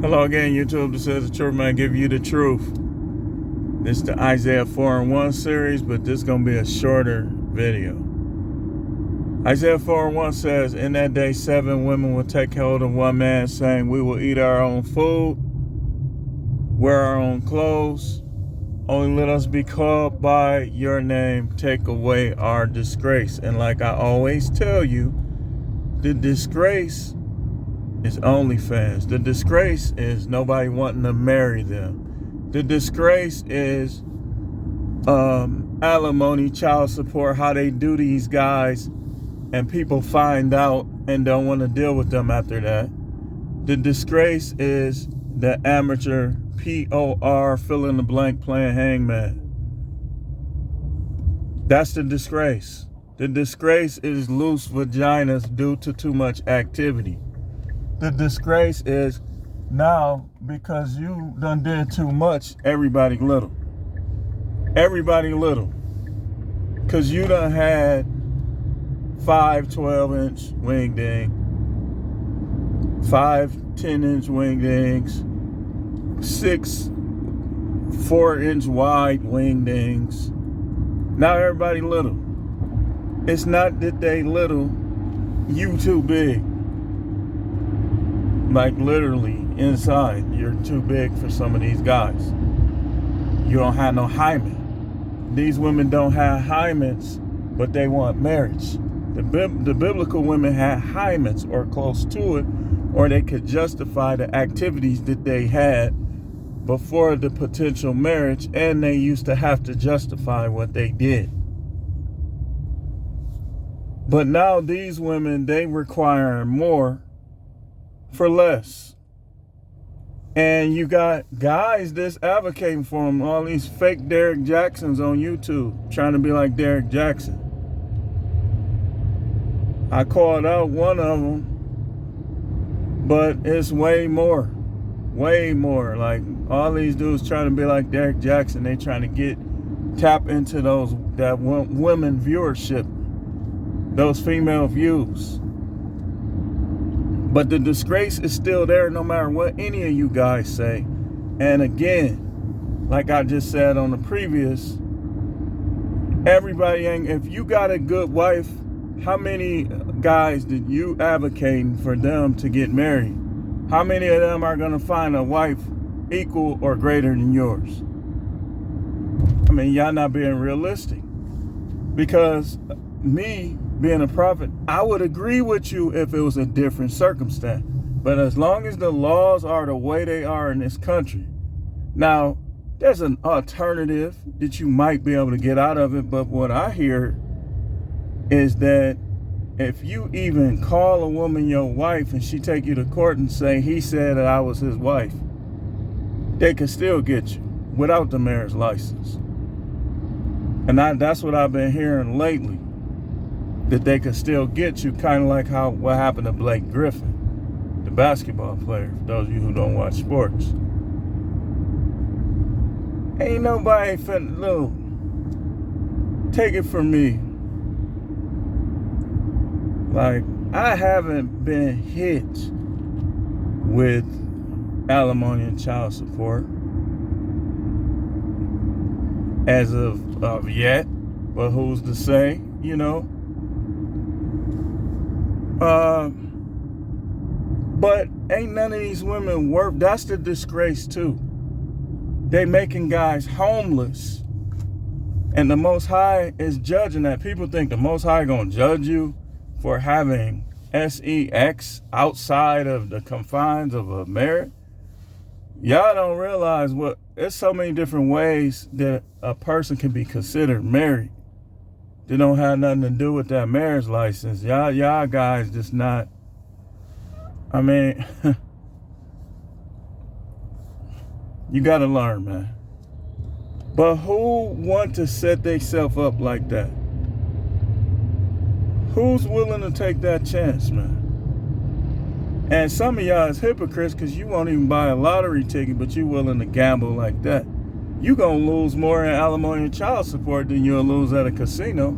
Hello again, YouTube. This is the Truth Man, give you the truth. This is the Isaiah 4 and 1 series, but this is going to be a shorter video. Isaiah 4 and 1 says, "In that day 7 women will take hold of one man, saying, we will eat our own food, wear our own clothes. Only let us be called by your name, take away our disgrace." And like I always tell you, the disgrace is OnlyFans. The disgrace is nobody wanting to marry them. The disgrace is alimony, child support, how they do these guys, and people find out and don't want to deal with them after that. The disgrace is the amateur POR fill in the blank playing hangman. That's the disgrace. The disgrace is loose vaginas due to too much activity. The disgrace is now, because you done did too much, everybody little. Everybody little. Because you done had 5 12-inch wingding, 5 10-inch wingdings, 6 4-inch wide wingdings. Now everybody little. It's not that they little, you too big. Like literally inside, you're too big for some of these guys. You don't have no hymen. These women don't have hymens, but they want marriage. The biblical women had hymens or close to it, or they could justify the activities that they had before the potential marriage, and they used to have to justify what they did. But now these women, they require more for less. And you got guys that's advocating for them, all these fake Derek Jacksons on YouTube, trying to be like Derek Jackson. I called out one of them, but it's way more. Like all these dudes trying to be like Derek Jackson, they trying to tap into that women viewership, those female views. But the disgrace is still there no matter what any of you guys say. And again, like I just said on the previous, everybody ain't, if you got a good wife, how many guys did you advocating for them to get married? How many of them are going to find a wife equal or greater than yours? I mean, y'all not being realistic. Because me being a prophet, I would agree with you if it was a different circumstance. But as long as the laws are the way they are in this country, now there's an alternative that you might be able to get out of it. But what I hear is that if you even call a woman your wife and she take you to court and say he said that I was his wife, they can still get you without the marriage license. And that's what I've been hearing lately, that they could still get you, kind of like what happened to Blake Griffin, the basketball player, for those of you who don't watch sports. Ain't nobody finna, no, take it from me. Like, I haven't been hit with alimony and child support as of yet, but who's to say, you know? But ain't none of these women worth, that's the disgrace too. They making guys homeless. And the Most High is judging that. People think the Most High gonna judge you for having sex outside of the confines of a marriage. Y'all don't realize there's so many different ways that a person can be considered married. They don't have nothing to do with that marriage license. Y'all guys just not, I mean, you gotta learn, man. But who want to set themselves up like that? Who's willing to take that chance, man? And some of y'all is hypocrites because you won't even buy a lottery ticket, but you willing to gamble like that. You gonna lose more in alimony and child support than you'll lose at a casino.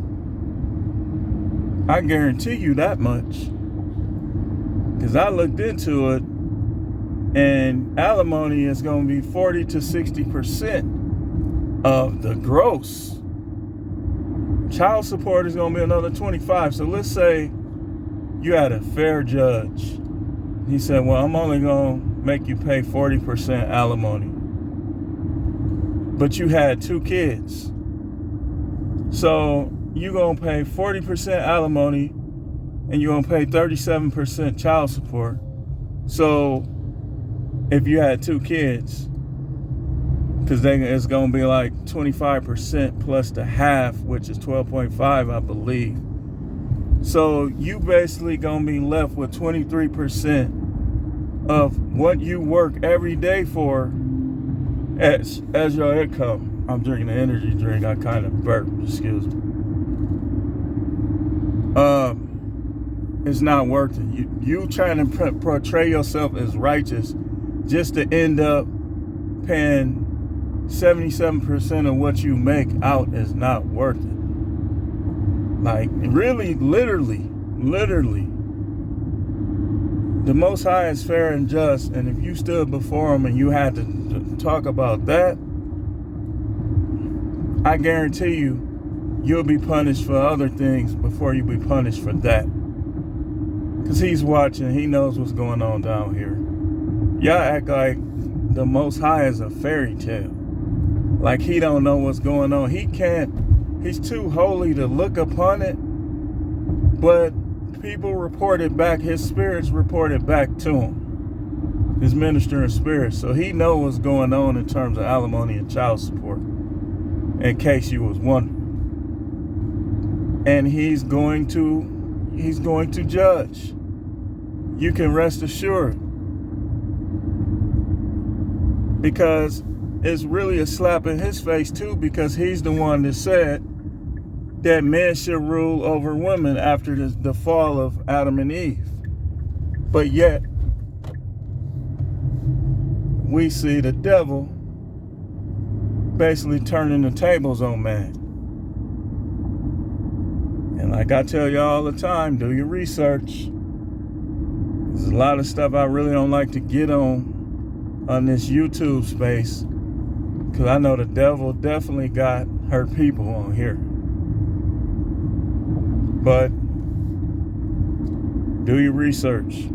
I guarantee you that much. Because I looked into it, And alimony is going to be 40 to 60% of the gross. Child support is going to be another 25. So let's say you had a fair judge. He said, well, I'm only going to make you pay 40% alimony. But you had 2 kids. So you're going to pay 40% alimony and you're going to pay 37% child support. So if you had 2 kids, because it's going to be like 25% plus the half, which is 12.5, I believe. So you basically going to be left with 23% of what you work every day for as your income. I'm drinking an energy drink. I kind of burped. Excuse me. It's not worth it. You trying to portray yourself as righteous just to end up paying 77% of what you make out is not worth it. Like, really, literally, the Most High is fair and just, and if you stood before him and you had to talk about that, I guarantee you'll be punished for other things before you be punished for that. Because he's watching, he knows what's going on down here. Y'all act like the Most High is a fairy tale. Like he don't know what's going on. He's too holy to look upon it, but people report it back, his spirits report it back to him. His ministering spirit. So he knows what's going on in terms of alimony and child support. In case you was wondering. And he's going to judge. You can rest assured. Because it's really a slap in his face too, because he's the one that said that men should rule over women after the fall of Adam and Eve. But yet, we see the devil basically turning the tables on man. And like I tell you all the time, do your research. There's a lot of stuff I really don't like to get on this YouTube space, because I know the devil definitely got her people on here. But do your research.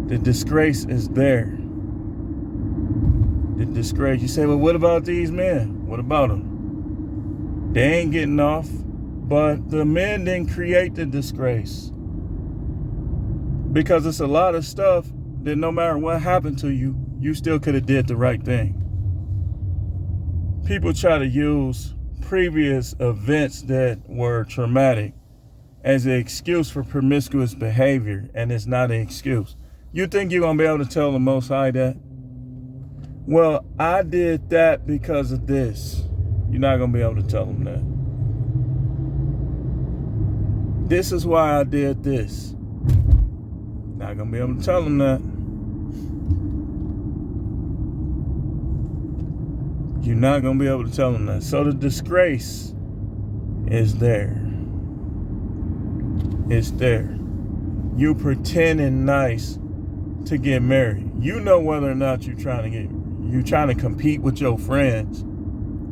The disgrace is there. The disgrace. You say, well, what about these men? What about them? They ain't getting off. But the men didn't create the disgrace. Because it's a lot of stuff that no matter what happened to you, you still could have did the right thing. People try to use previous events that were traumatic as an excuse for promiscuous behavior, and it's not an excuse. You think you're going to be able to tell the Most High that? Well, I did that because of this. You're not going to be able to tell him that. This is why I did this. Not going to be able to tell him that. You're not going to be able to tell him that. So the disgrace is there. It's there. You pretending nice to get married. You know whether or not you're trying to compete with your friends.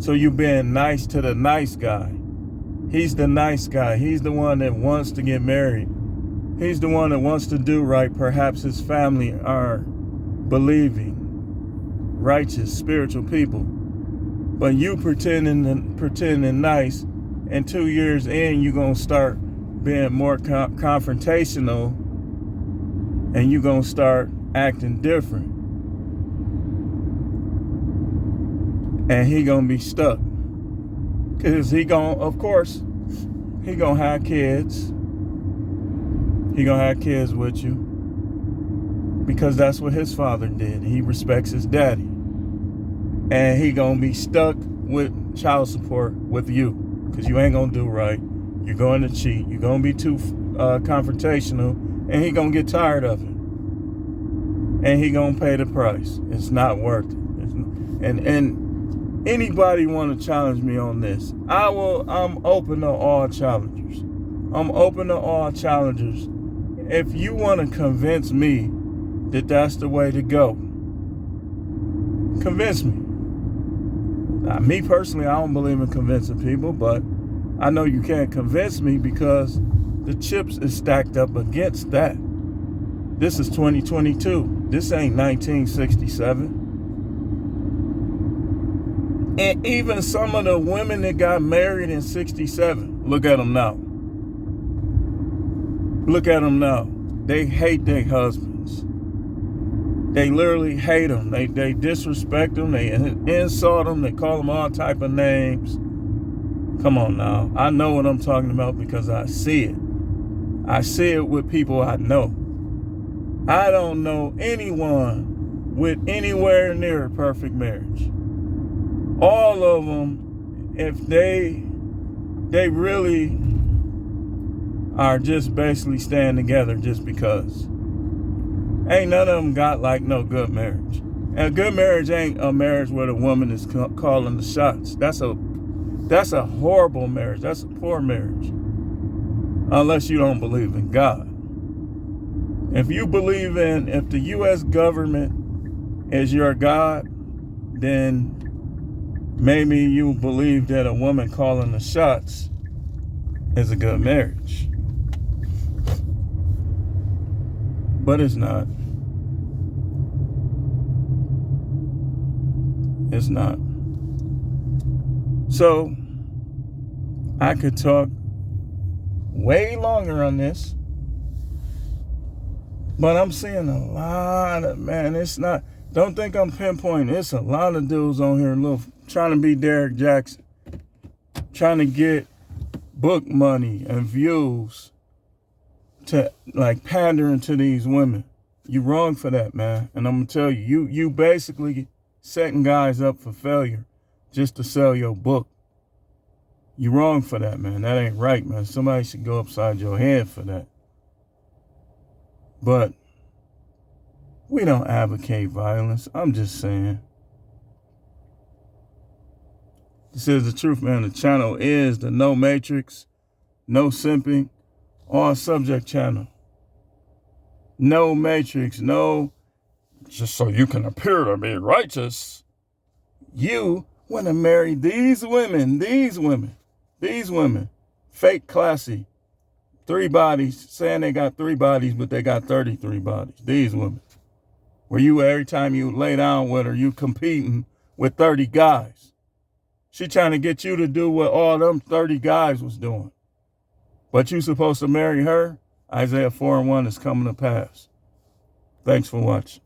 So you being nice to the nice guy. He's the nice guy. He's the one that wants to get married. He's the one that wants to do right. Perhaps his family are believing, righteous, spiritual people. But you pretending nice, and 2 years in, you're going to start being more confrontational, and you're going to start acting different. And he going to be stuck. Because he going to have kids. He going to have kids with you. Because that's what his father did. He respects his daddy. And he going to be stuck with child support with you. Because you ain't going to do right. You're going to cheat. You're going to be too confrontational. And he going to get tired of it. And he going to pay the price. It's not worth it. And anybody want to challenge me on this? I'm open to all challengers. I'm open to all challengers. If you want to convince me that that's the way to go, Convince me. Now, me personally, I don't believe in convincing people, but I know you can't convince me because the chips is stacked up against that. This is 2022. This ain't 1967. And even some of the women that got married in 67, look at them now. Look at them now. They hate their husbands. They literally hate them. They disrespect them. They insult them. They call them all type of names. Come on now. I know what I'm talking about because I see it. I see it with people I know. I don't know anyone with anywhere near a perfect marriage. All of them, if they really are just basically staying together just because. Ain't none of them got like no good marriage. And a good marriage ain't a marriage where the woman is calling the shots. That's a horrible marriage. That's a poor marriage. Unless you don't believe in God. If the U.S. government is your God, then maybe you believe that a woman calling the shots is a good marriage. But it's not. It's not. So, I could talk way longer on this. But I'm seeing a lot of, it's not, don't think I'm pinpointing. It's a lot of dudes on here trying to be Derek Jackson. Trying to get book money and views to like pandering to these women. You wrong for that, man. And I'm gonna tell you, you basically setting guys up for failure just to sell your book. You wrong for that, man. That ain't right, man. Somebody should go upside your head for that. But we don't advocate violence. I'm just saying. This is the truth, man. The channel is the No Matrix, No Simping, All Subject channel. No Matrix, no, just so you can appear to be righteous. You want to marry these women, fake classy, 3 bodies, saying they got 3 bodies, but they got 33 bodies. These women. Where you, every time you lay down with her, you competing with 30 guys. She trying to get you to do what all them 30 guys was doing. But you supposed to marry her? Isaiah 4:1 is coming to pass. Thanks for watching.